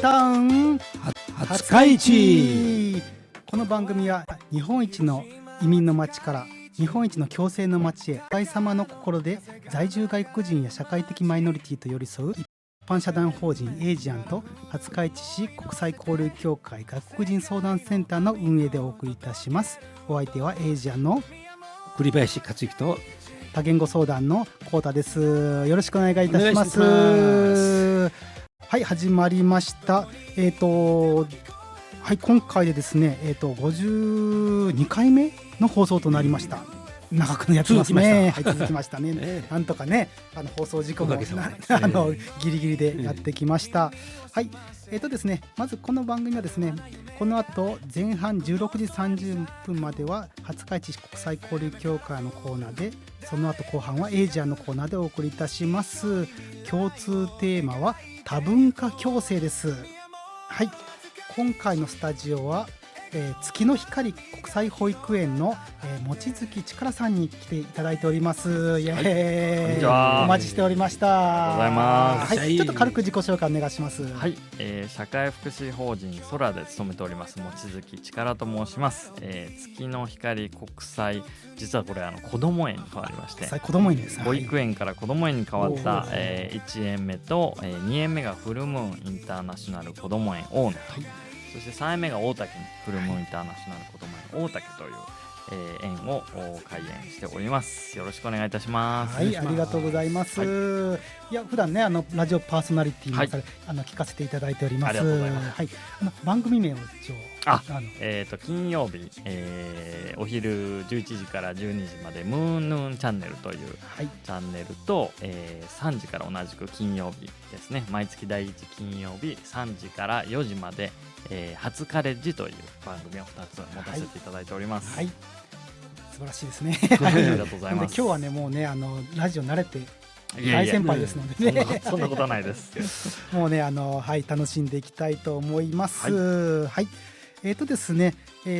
ターン廿日市。この番組は日本一の移民の街から日本一の共生の街へ、お互い様の心で在住外国人や社会的マイノリティと寄り添う一般社団法人エイジアンと廿日市市国際交流協会外国人相談センターの運営でお送りいたします。お相手はエイジアンの栗林克之と多言語相談のコウタです。よろしくお願いいたします。はい、始まりました。はい、今回でですね、52回目の放送となりました。長くやってますね。はい、続きましたね。なんとかね、放送時刻もギリギリでやってきました。はい、ですね、まずこの番組はですね、この後前半16時30分までは廿日市国際交流協会のコーナーで、その後後半はエイジアンのコーナーでお送りいたします。共通テーマは多文化共生です。はい、今回のスタジオは、月の光国際保育園の、望月力さんに来ていただいております。イエーイ、こんにちは。お待ちしておりました。ありがとうございます。はい、ちょっと軽く自己紹介お願いします。はい、社会福祉法人空で勤めております望月力と申します。月の光国際、実はこれ子ども園に変わりまして、子ども園です。保育園から子ども園に変わった、1園目と、2園目がフルムーンインターナショナル子ども園大野、そして3園目が大竹にフルムーンインターナショナル子ども園大竹という、園を開園しております。よろしくお願いいたします。はい、ありがとうございます。はい、いや普段ねラジオパーソナリティの、聞かせていただいております。ありがとうございます。はい、番組名を一応金曜日、お昼11時から12時までムーンヌーンチャンネルという、チャンネルと、3時から同じく金曜日ですね、毎月第1金曜日3時から4時まで、初カレッジという番組を2つ持たせていただいております。はい、素晴らしいですね。ありがとうございます。今日はねもうねラジオ慣れて大先輩ですのでね、そんなことはないです。もうねはい、楽しんでいきたいと思います。はい、ですね、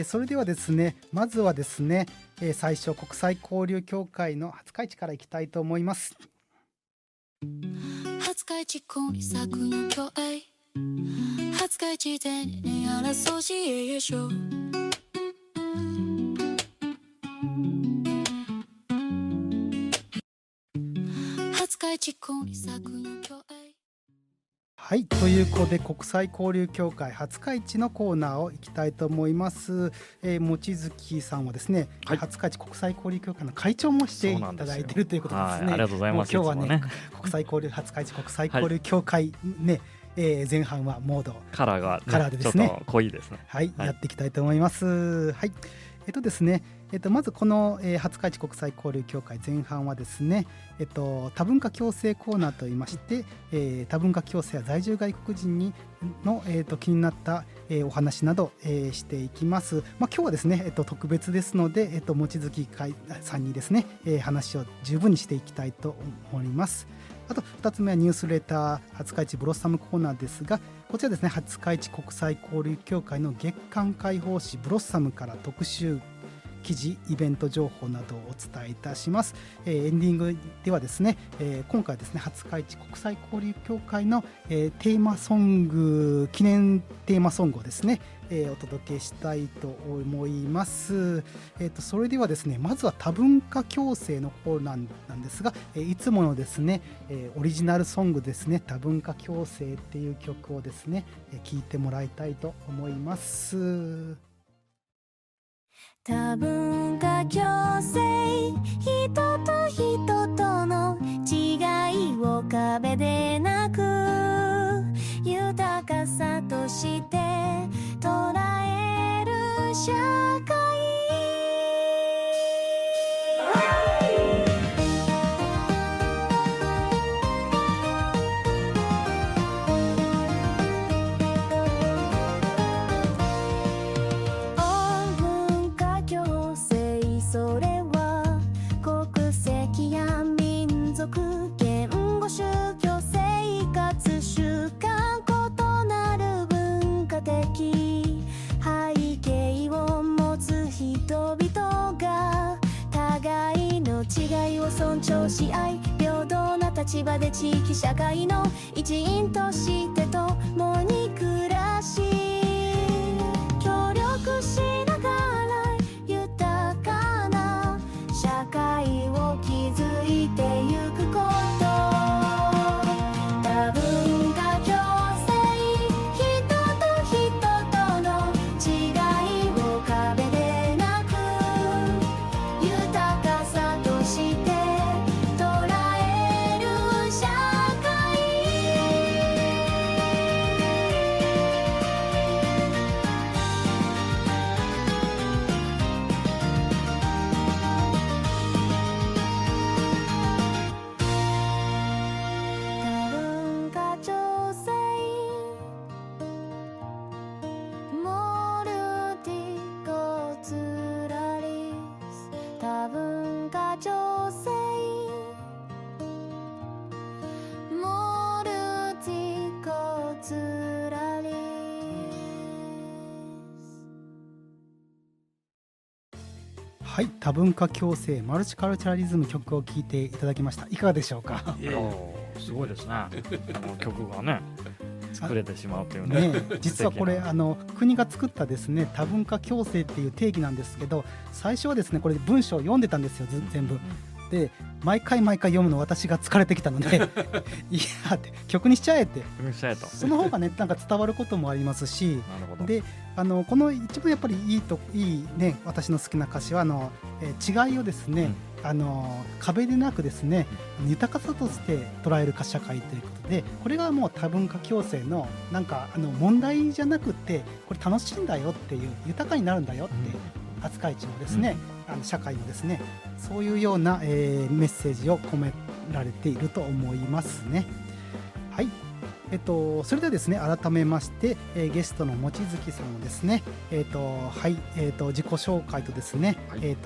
それではですね、まずはですね、最初国際交流協会の廿日市からいきたいと思います。廿日市国際交流協会、廿日市でねアラソシエーション、廿日市国際交流協会。はい、ということで国際交流協会廿日市のコーナーをいきたいと思います。望月さんはですね、廿日市国際交流協会の会長もしていただいているということですね。ありがとうございます。今日はね国際交流廿日市国際交流協会ね、前半はモードカラーでですね、ちょっと濃いですね。はい、やっていきたいと思います。はい、ですね、まずこの、廿日市国際交流協会前半はですね、多文化共生コーナーといいまして、多文化共生や在住外国人にの、気になった、お話など、していきます。今日はですね、特別ですので、望月さんにですね、話を十分にしていきたいと思います。あと2つ目はニュースレター廿日市ブロッサムコーナーですが、こちらですね、廿日市国際交流協会の月刊開放誌ブロッサムから特集記事イベント情報などをお伝えいたします。エンディングではですね、今回ですね廿日市国際交流協会の、テーマソング記念テーマソングをですね、お届けしたいと思います。それではですね、まずは多文化共生の方なんですが、いつものですね、オリジナルソングですね、多文化共生っていう曲をですね、聴いてもらいたいと思います。多文化共生、人と人との違いを壁でなく豊かさとして捉える社会。それは国籍や民族、言語、宗教、生活習慣、異なる文化的背景を持つ人々が互いの違いを尊重し合い、平等な立場で地域社会の一員として共に暮はい、多文化共生マルチカルチャラリズム曲を聴いていただきました。いかがでしょうか。すごいですね。曲がね作れてしまうというね。実はこれ国が作ったですね多文化共生っていう定義なんですけど、最初はですねこれ文章を読んでたんですよ全部。で毎回読むの私が疲れてきたのでいやって曲にしちゃえってその方がねなんか伝わることもありますしでこの一番やっぱりいいね私の好きな歌詞は違いをですね、壁でなくですね豊かさとして捉える社会ということで、これがもう多文化共生のなんか問題じゃなくてこれ楽しいんだよっていう豊かになるんだよって廿日市のですね、社会のですねそういうような、メッセージを込められていると思いますね。はい、それではですね改めまして、ゲストの望月さんをですねはい、自己紹介とですね、はい、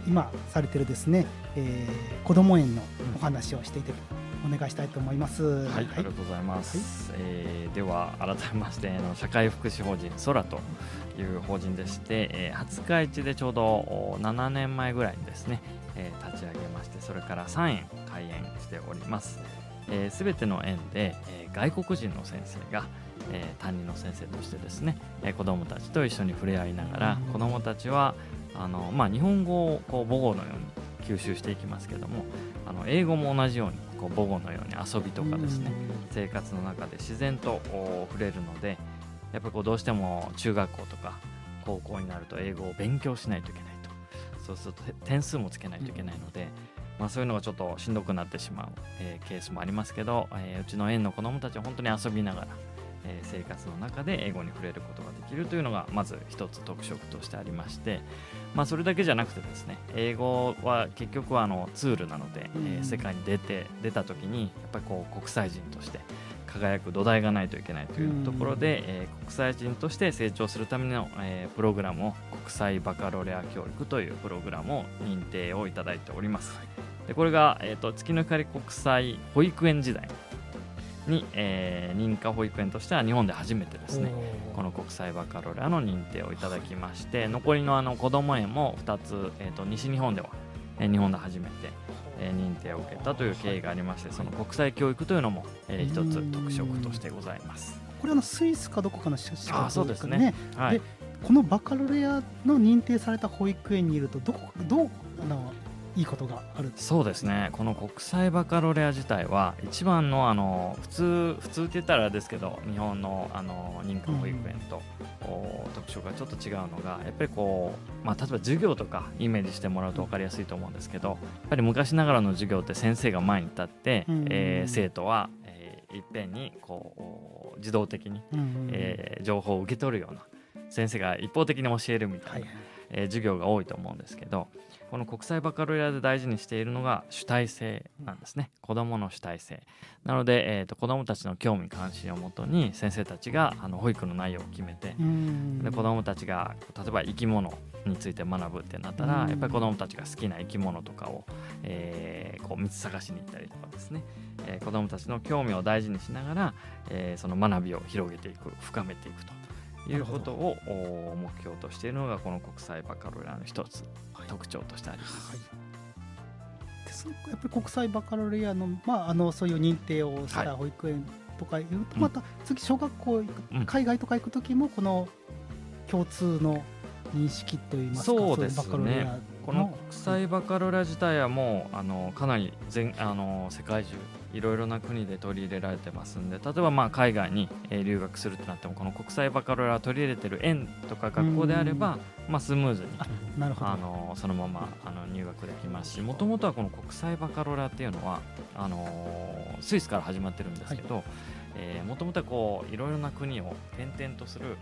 今されているですね、子ども園のお話をしていてお願いしたいと思います。はい、ありがとうございます。はい、では改めまして社会福祉法人空という法人でして、廿日市でちょうど7年前ぐらいにですね、立ち上げまして、それから3園開園しております。すべての園で、外国人の先生が、担任の先生としてですね、子どもたちと一緒に触れ合いながら、子どもたちは日本語をこう母語のように吸収していきますけども、英語も同じようにこう母語のように遊びとかですね、生活の中で自然と触れるので、やっぱりこうどうしても中学校とか高校になると英語を勉強しないといけないと、そうすると点数もつけないといけないので、そういうのがちょっとしんどくなってしまう、ケースもありますけど、うちの園の子どもたちは本当に遊びながら、生活の中で英語に触れることができるというのがまず一つ特色としてありまして、それだけじゃなくてですね、英語は結局はツールなので、世界に出た時にやっぱりこう国際人として輝く土台がないといけないというところで、国際人として成長するための、プログラムを国際バカロレア教育というプログラムを認定をいただいております。でこれが、月の光国際保育園時代に、認可保育園としては日本で初めてですねこの国際バカロレアの認定をいただきまして、残りの子ども園も2つ、西日本では、日本で初めて、認定を受けたという経緯がありまして、その国際教育というのも、一つ特色としてございます。これスイスかどこかの資格ですかね。そうですね、はい、でこのバカロレアの認定された保育園にいるとどういいことがある。そうですね、この国際バカロレア自体は一番の普通って言ったらですけど、日本の認可保育園と、特徴がちょっと違うのが、やっぱりこう、例えば授業とかイメージしてもらうと分かりやすいと思うんですけど、やっぱり昔ながらの授業って先生が前に立って、生徒はいっぺんにこう自動的に、情報を受け取るような、先生が一方的に教えるみたいな、授業が多いと思うんですけど、この国際バカロレアで大事にしているのが主体性なんですね。子どもの主体性なので、子どもたちの興味関心をもとに先生たちが保育の内容を決めて、で子どもたちが例えば生き物について学ぶってなったら、やっぱり子どもたちが好きな生き物とかを、こう見つ探しに行ったりとかですね、子どもたちの興味を大事にしながら、その学びを広げていく、深めていくということを目標としているのがこの国際バカロレアの一つ、特徴としてあります。やっぱり国際バカロレアの、そういう認定をした保育園とかいうと、また次小学校、海外とか行くときもこの共通の認識といいますか、そうですね、この国際バカロレア自体はもうかなり世界中いろいろな国で取り入れられてますんで、例えば海外に留学するとなっても、この国際バカロレアを取り入れてる園とか学校であれば、スムーズにそのまま入学できますし、もともとはこの国際バカロレアっていうのはスイスから始まってるんですけど、もともとはこういろいろな国を転々とする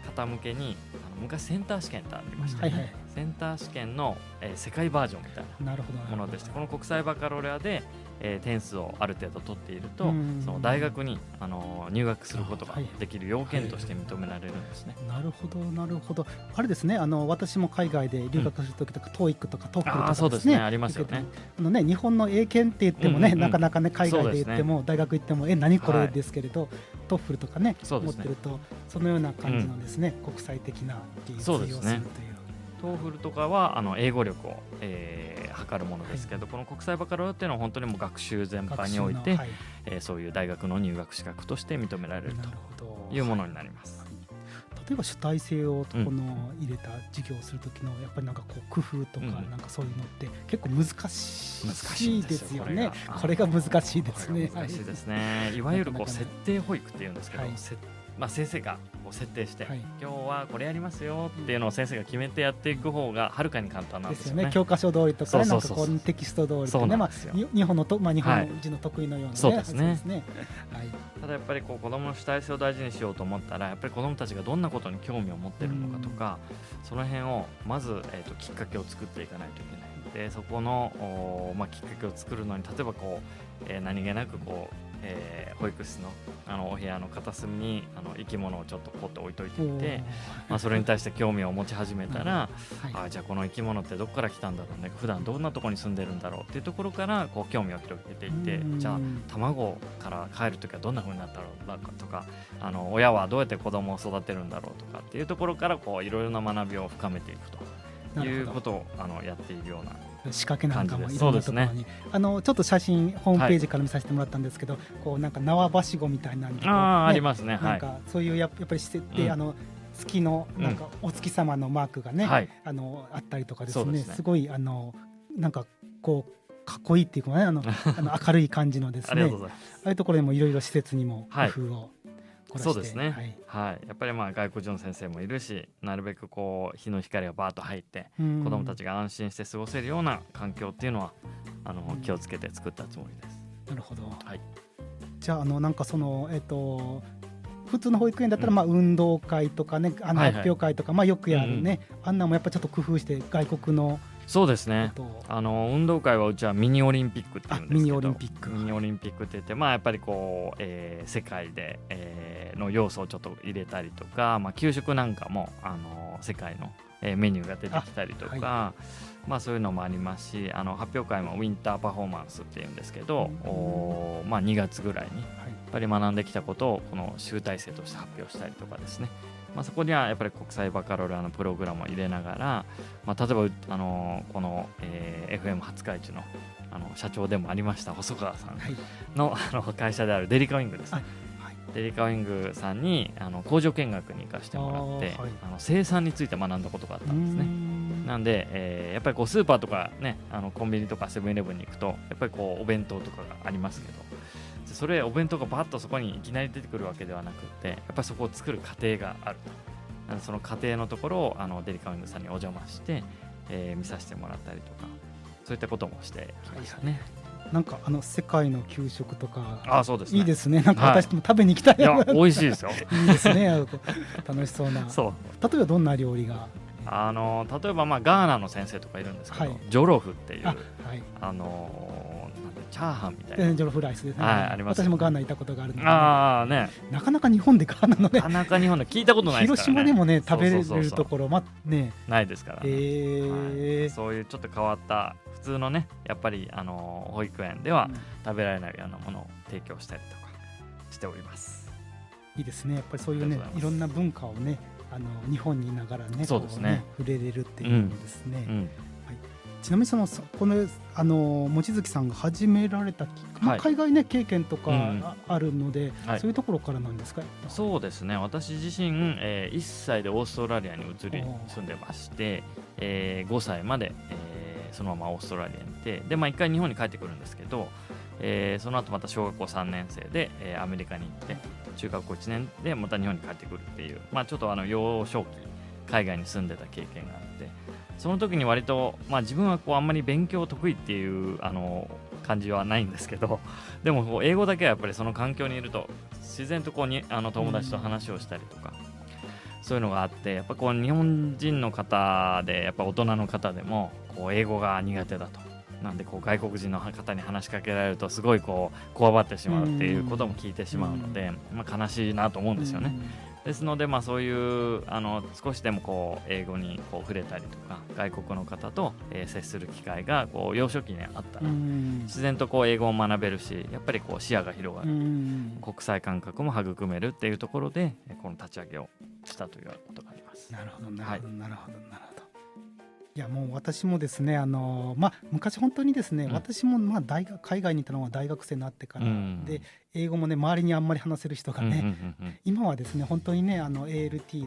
方向けに昔センター試験ってありましたね、センター試験の、世界バージョンみたいなものでして、この国際バカロレアで、点数をある程度取っていると、その大学に入学することができる要件として認められるんですね。なるほどなるほど。あれですね、私も海外で留学するときとか、TOEIC とか TOEFL とかそうですね、ありますよね。日本の英検って言ってもね、なかなかね海外で言っても、大学行っても何これですけれど、TOEFL とかね持ってるとそのような感じのですね、国際的な技術を要するという。トーフルとかは英語力を、測るものですけど、この国際バカロレっていうのは本当にもう学習全般において、そういう大学の入学資格として認められるというものになります。例えば主体性をこの入れた授業をする時のやっぱりなんかこう工夫とかなんかそういうのって結構難しいですよね。これが難しいですね。難しいですね。いわゆるこう設定保育っていうんですけど、先生がこう設定して、今日はこれやりますよっていうのを先生が決めてやっていく方がはるかに簡単なんですよね。教科書通りとかなんかこうテキスト通りとかね、日本人の得意のようなね。そうですね。ただやっぱりこう子どもの主体性を大事にしようと思ったら、やっぱり子どもたちがどんなことに興味を持っているのかとか、その辺をまずきっかけを作っていかないといけない。でそこのきっかけを作るのに、例えばこう何気なくこう保育室のお部屋の片隅に生き物をちょっとポッと置いといてみて、それに対して興味を持ち始めたら、じゃあこの生き物ってどこから来たんだろうね、普段どんなところに住んでるんだろうっていうところからこう興味を広げていって、じゃあ卵から帰るときはどんな風になったろうとか、親はどうやって子供を育てるんだろうとかっていうところからこういろいろな学びを深めていくということをやっているような仕掛けなんかもいろんなところに、ちょっと写真ホームページから見させてもらったんですけど、こうなんか縄ばしごみたいなありますね。なんかそういうやっぱり施設で月のなんかお月様のマークがね、あったりとかですね、すごいなんかこうかっこいいっていうかね、明るい感じのですね、ああいうところでもいろいろ施設にも工夫を。そうですね、やっぱり外国人の先生もいるし、なるべくこう日の光がバーッと入って子どもたちが安心して過ごせるような環境っていうのは気をつけて作ったつもりです。なるほど、じゃあなんかその普通の保育園だったら運動会とかね、発表会とかよくやるね、あんなもやっぱちょっと工夫して外国の。そうですね、運動会はうちはミニオリンピックっていうんですけど、ミニオリンピックって言って、やっぱりこう、世界で、の要素をちょっと入れたりとか、給食なんかも世界の、メニューが出てきたりとか、そういうのもありますし、発表会もウィンターパフォーマンスっていうんですけど、2月ぐらいにやっぱり学んできたことをこの集大成として発表したりとかですね、そこにはやっぱり国際バカロレアのプログラムを入れながら、例えばこの、FM 廿日市の社長でもありました細川さんの、会社であるデリカウィングですね、デリカウィングさんに工場見学に行かせてもらって、生産について学んだことがあったんですね。なんで、やっぱりこうスーパーとかね、コンビニとかセブンイレブンに行くとやっぱりこうお弁当とかがありますけど、それお弁当がバッとそこにいきなり出てくるわけではなくて、やっぱりそこを作る過程があると。その過程のところをデリカウィングさんにお邪魔して、見させてもらったりとか、そういったこともしてきましたね。なんか世界の給食とか、そうですね、いいですね。なんか私も食べに行きたい。いや美味しいですよ。いいですね。楽しそうな。例えばどんな料理が？例えばガーナの先生とかいるんですけど、ジョロフっていうチャーハンみたいな、ジョロフライスですね。あります。私もガーナ行ったことがあるので、なかなか日本でガーナのね、なかなか日本で聞いたことないですからね。広島でもね食べれるところないですからね。そういうちょっと変わった普通のね、やっぱり保育園では食べられないようなものを提供したりとかしております。いいですね。やっぱりそういうね、いろんな文化をね、日本にいながらね、そうですね、触れれるっていうのですね。ちなみにこの望月さんが始められた海外ね経験とかあるので、そういうところからなんですか？そうですね、私自身、1歳でオーストラリアに移り住んでまして、5歳まで、そのままオーストラリアにいて、で1回日本に帰ってくるんですけど、その後また小学校3年生で、アメリカに行って、中学校1年でまた日本に帰ってくるっていう、ちょっと幼少期海外に住んでた経験があって、その時に割と、自分はあんまり勉強得意っていう感じはないんですけど、でも英語だけはやっぱりその環境にいると自然と友達と話をしたりとか、そういうのがあって、やっぱ日本人の方でやっぱ大人の方でも英語が苦手だと、なんで外国人の方に話しかけられるとすごいこわばってしまうっていうことも聞いてしまうので、悲しいなと思うんですよね。ですので、そういう少しでも英語に触れたりとか、外国の方と、接する機会が幼少期にあったら自然と英語を学べるし、やっぱり視野が広がる、国際感覚も育めるっていうところでこの立ち上げをしたということがあります。なるほどなるほどなるほど。いやもう私もですね昔本当にですね、私も海外にいたのは大学生になってから、で英語もね周りにあんまり話せる人がね、今はですね本当にねALT っていう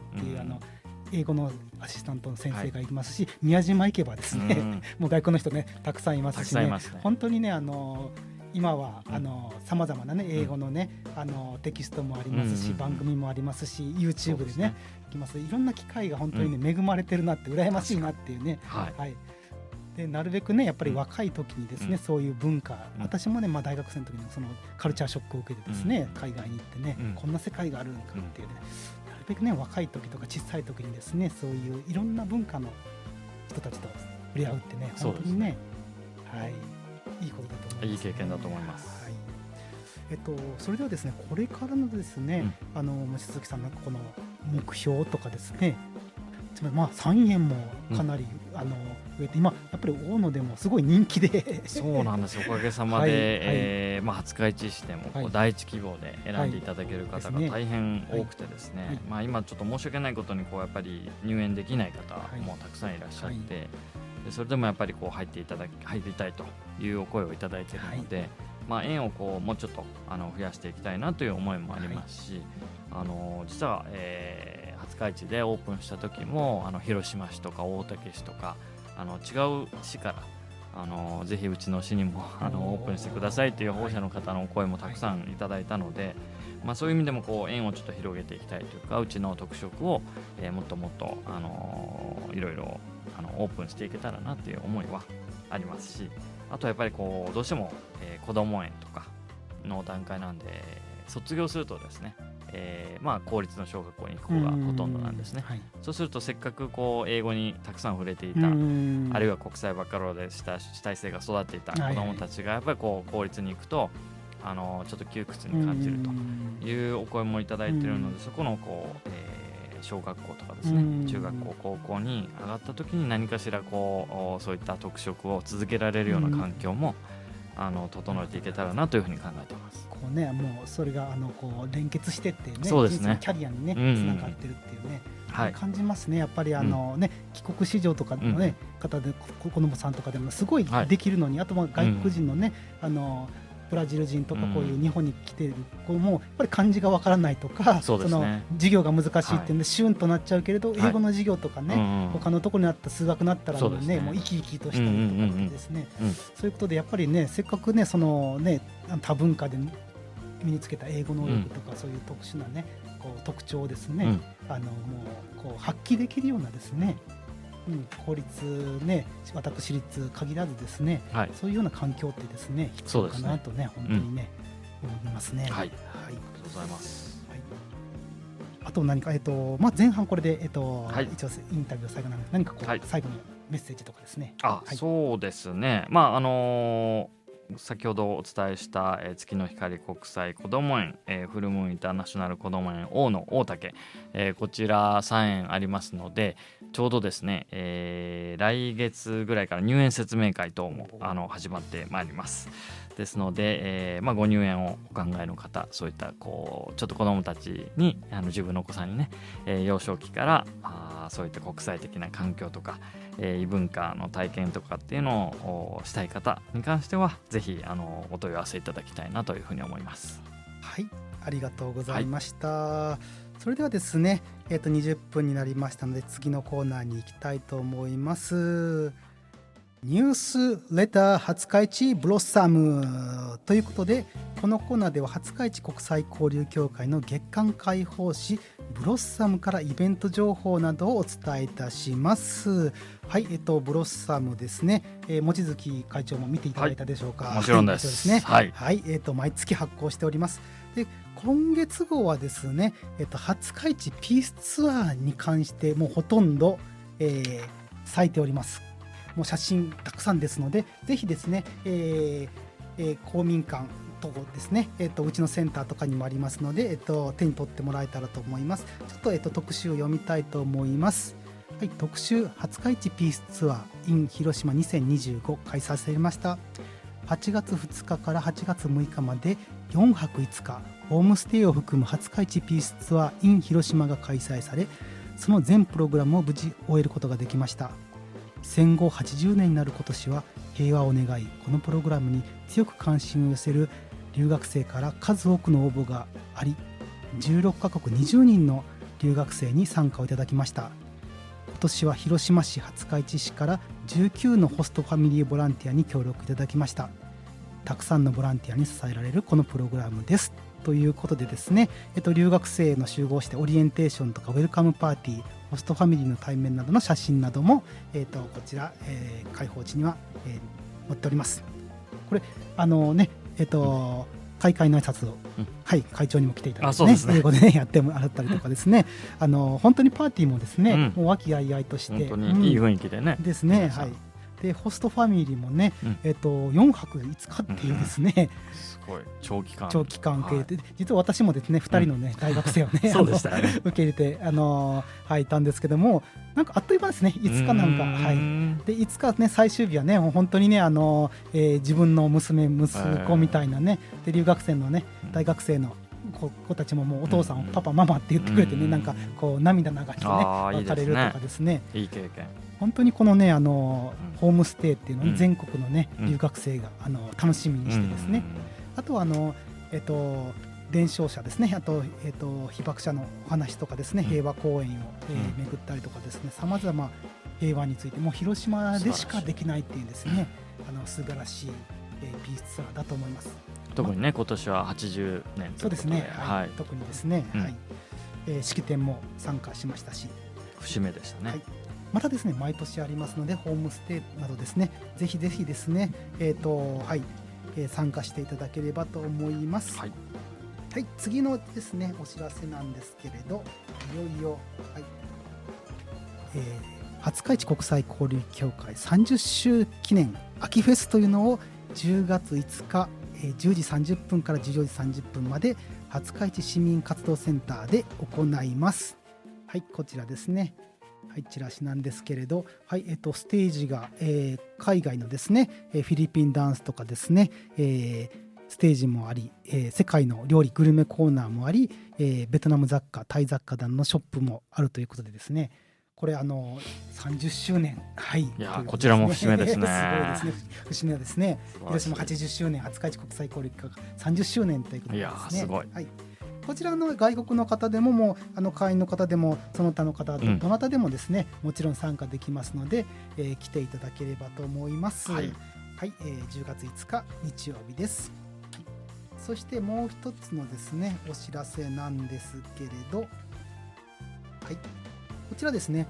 英語のアシスタントの先生がいますし、宮島行けばですね、もう外国の人ねたくさんいますしね、本当にね今はさまざまなね英語のねテキストもありますし、番組もありますし YouTube でねいます。いろんな機会が本当にね恵まれてるなって羨ましいなっていうね、でなるべくねやっぱり若い時にですね、そういう文化、私もね大学生の時にそのカルチャーショックを受けてですね、海外に行ってね、こんな世界があるのかっていうね、なるべくね若い時とか小さい時にですねそういういろんな文化の人たちと触れ合うってね本当にね、いいことだと思います、ね、いい経験だと思います。それではですねこれからのですね、望月さんのこの目標とかですね、つまり3円もかなり、増えて今やっぱり大野でもすごい人気でそうなんですよ、おかげさまで、廿日市市でも第一希望で選んでいただける方が大変多くてですね、今ちょっと申し訳ないことにやっぱり入園できない方もたくさんいらっしゃって、でそれでもやっぱり入っていたいというお声をいただいているので、園をもうちょっと増やしていきたいなという思いもありますし、実は、廿日市でオープンした時も広島市とか大竹市とか違う市からぜひうちの市にもオープンしてくださいという保護者の方のお声もたくさんいただいたので、そういう意味でも園をちょっと広げていきたいというか、うちの特色を、もっともっといろいろオープンしていけたらなという思いはありますし、あとやっぱりどうしても、子ども園とかの段階なんで卒業するとですね、公立の小学校に行く子がほとんどなんですね、そうするとせっかく英語にたくさん触れていた、あるいは国際バカローで主体性が育っていた子どもたちがやっぱり公立に行くとちょっと窮屈に感じるというお声もいただいているので、そこの小学校とかですね、中学校高校に上がった時に何かしらそういった特色を続けられるような環境も整えていけたらなというふうに考えています。もうそれが連結してってね、そうですね、キャリアにねつながってるっていうね、感じますね。やっぱり帰国子女とかのね、方で子供さんとかでもすごいできるのに、あと外国人のねブラジル人とかこういう日本に来てる子もやっぱり漢字がわからないとか、その授業が難しいっていうんでシュンとなっちゃうけれど、英語の授業とかね、他のところにあった数学になったらねもう生き生きとしたりとかですね、そういうことでやっぱりねせっかくねそのね多文化で身につけた英語能力とか、そういう特殊なね特徴をですね、もう発揮できるようなですね、公立ね私立限らずですね、そういうような環境ってですね必要かなとね本当にね、思いますね。ありがとうございます。あと何か前半これで一応インタビュー最後なので何か最後のメッセージとかですね。そうですね、先ほどお伝えした、月の光国際こども園、フルムーンインターナショナルこども園大野大竹、こちら3園ありますので、ちょうどですね、来月ぐらいから入園説明会等も始まってまいります。ですので、ご入園をお考えの方、そういったちょっと子どもたちに自分のお子さんにね、幼少期からそういった国際的な環境とか、異文化の体験とかっていうのをしたい方に関してはぜひお問い合わせいただきたいなというふうに思います。ありがとうございました。それではですね、20分になりましたので次のコーナーに行きたいと思います。ニュースレター廿日市ブロッサムということで、このコーナーでは廿日市国際交流協会の月間広報誌ブロッサムからイベント情報などをお伝えいたします。ブロッサムですね、望月会長も見ていただいたでしょうか。もちろんです。毎月発行しております。で今月号はですね、廿日市ピースツアーに関してもうほとんど、咲いております。もう写真たくさんですので、ぜひですね、公民館とですね、うちのセンターとかにもありますので、手に取ってもらえたらと思います。ちょっと、特集を読みたいと思います。特集廿日市ピースツアー in 広島2025開催されました。8月2日から8月6日まで4泊5日ホームステイを含む廿日市ピースツアー in 広島が開催され、その全プログラムを無事終えることができました。戦後80年になる今年は平和を願い、このプログラムに強く関心を寄せる留学生から数多くの応募があり、16カ国20人の留学生に参加をいただきました。今年は広島市廿日市市から19のホストファミリーボランティアに協力いただきました。たくさんのボランティアに支えられるこのプログラムですということでですね、留学生の集合してオリエンテーションとかウェルカムパーティー、ホストファミリーの対面などの写真なども、こちら、開放地には、載っております。これ開会の挨拶を、はい、会長にも来ていただいて、英語で、ね、やってもらったりとかですね本当にパーティーもですね、もう和気あいあいとして本当にいい雰囲気でね、ですね、はい。でホストファミリーもね、4泊5日っていうですね、すごい長期間系で、実は私もですね2人のね、大学生をねそうでしたね受け入れてはいいたんですけども、なんかあっという間ですね、5日なんか、はい、で5日ね最終日はねもう本当にね自分の息子みたいなね、で留学生のね大学生の子たちももうお父さんをパパママって言ってくれてね、なんかこう涙流してね別れるとかですね、いい経験。本当にこのねホームステイっていうのを全国のね留学生が楽しみにしてですね、あとは伝承者ですね、あと被爆者のお話とかですね、平和公園を巡ったりとかですね、さまざま平和についてもう広島でしかできないっていうですね素晴らしいピースツアーだと思います。特にね今年は80年そうですね、はい、特にですね、はい式典も参加しましたし、節目でしたね、はい、またですね毎年ありますのでホームステイなどですねぜひぜひですねはい参加していただければと思います。はい、はい、次のですねお知らせなんですけれど、いよいよ、はい廿日市国際交流協会30周記念秋フェスというのを10月5日10時30分から14時30分まで廿日市市民活動センターで行います。はい、こちらですね、はい、チラシなんですけれど、はい、ステージが、海外のですね、フィリピンダンスとかですね、ステージもあり、世界の料理グルメコーナーもあり、ベトナム雑貨タイ雑貨団のショップもあるということでですね、これ30周年、はい、いやこちらも節目ですねすごいですね、節目ですね。広島80周年、廿日市国際交流協会30周年ということでですね、いやすごい、はい、こちらの外国の方でももう会員の方でもその他の方どなたでもですね、もちろん参加できますので、来ていただければと思います。はい、はい、10月5日日曜日です。そしてもう一つのですねお知らせなんですけれど、はい、こちらですね、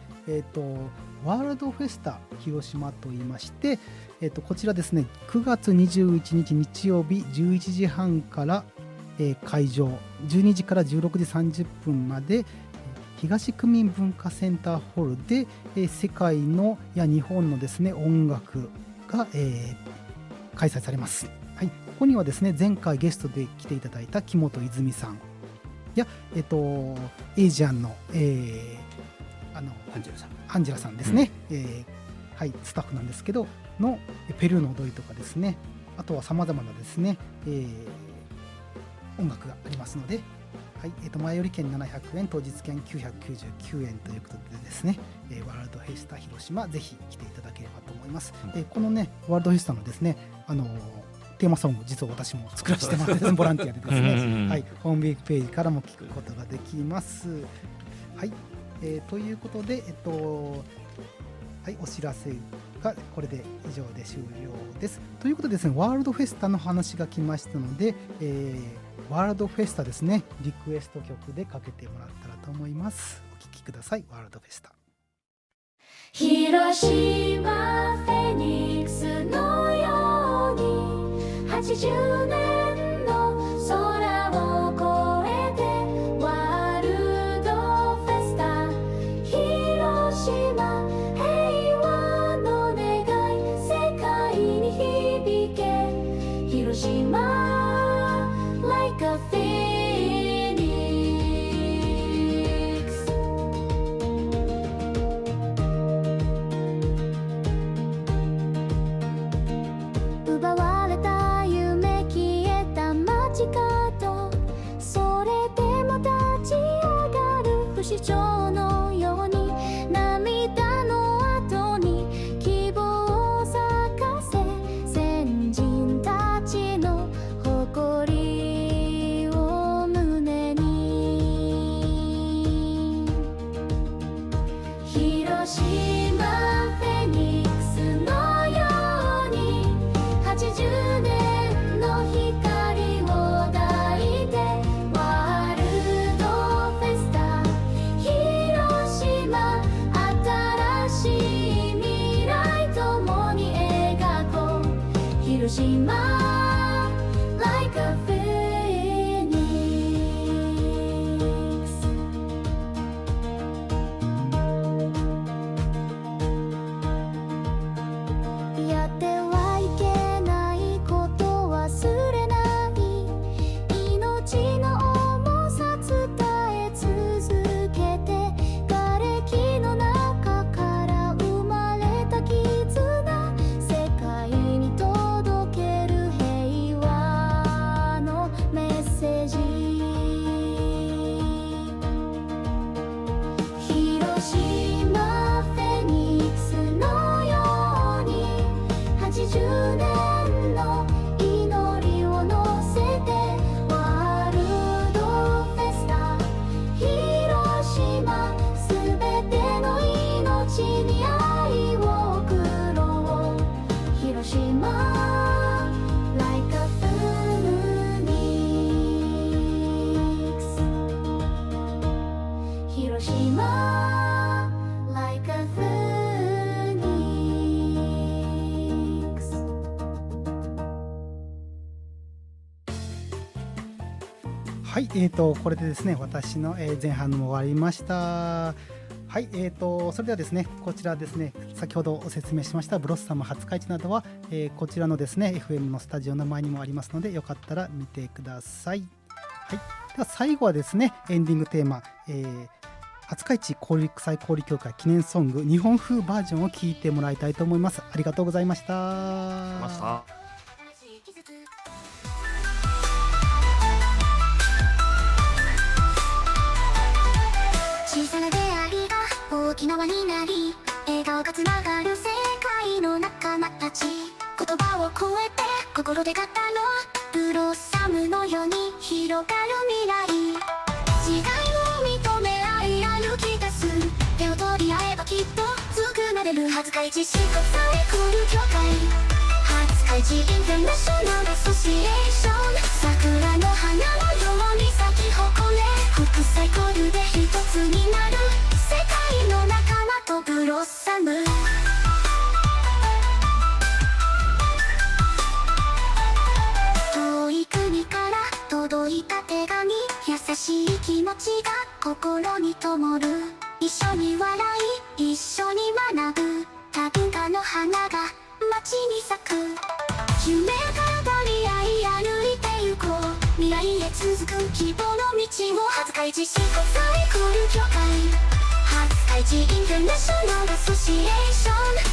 ワールドフェスタ広島といいまして、こちらですね9月21日日曜日11時半から、会場12時から16時30分まで東区民文化センターホールで、世界のや日本のですね音楽が、開催されます。はい、ここにはですね前回ゲストで来ていただいた木本泉さんや、エイジアンの、アンジェラさんですね、はい、スタッフなんですけどのペルーの踊りとかですね、あとはさまざまなですね、音楽がありますので、はい、前売り券700円当日券999円ということでですね、ワールドフェスタ広島ぜひ来ていただければと思います。このねワールドフェスタのですねテーマソング実は私も作らせてもらってボランティアでですね、はい、ホームページからも聞くことができます。はい、ということで、はい、お知らせがこれで以上で終了です。ということでですね、ワールドフェスタの話が来ましたので、ワールドフェスタですね、リクエスト曲でかけてもらったらと思います。お聴きください。ワールドフェスタ。広島フェニックスのように80年の空を越えてワールドフェスタ広島平和の願い世界に響け広島 like a phoenix 奪われた夢消え広島 like a phoenix やってはいけないこと忘れない命の重さ伝え続けて瓦礫の中から生まれた絆世界に届ける平和のメッセージ広島フェニックスのように80年の祈りを乗せてワールドフェスタ広島すべての命に愛を送ろう広島 like a phoenix 広島 like a phoenix はい、これでですね、私の、前半も終わりました。はい、それではですね、こちらですね、先ほどお説明しましたブロッサム廿日市などは、こちらのですね、FM のスタジオの前にもありますので、よかったら見てください。はい、では最後はですね、エンディングテーマ、廿日市交流国際交流協会記念ソング日本風バージョンを聴いてもらいたいと思います。ありがとうございました。ました小さな出会いが大きな輪になり笑顔がつながる世界の仲間たち言葉を超えて心で語ろうブロッサムのように広がる未来違いを認め合い歩き出す手を取り合えばきっと作られる廿日市市国際交流協会廿日市インターナショナルアソシエーション桜の花のように咲き誇れ国際交流で一つになる世界の仲間とブロッサム遠い国から届いた手紙優しい気持ちが心に灯る一緒に笑い一緒に学ぶ多文化の花が街に咲く夢からり合い歩いてゆこう未来へ続く希望の道を廿日市市国際交流協会廿日市インターナショナルアソシエーション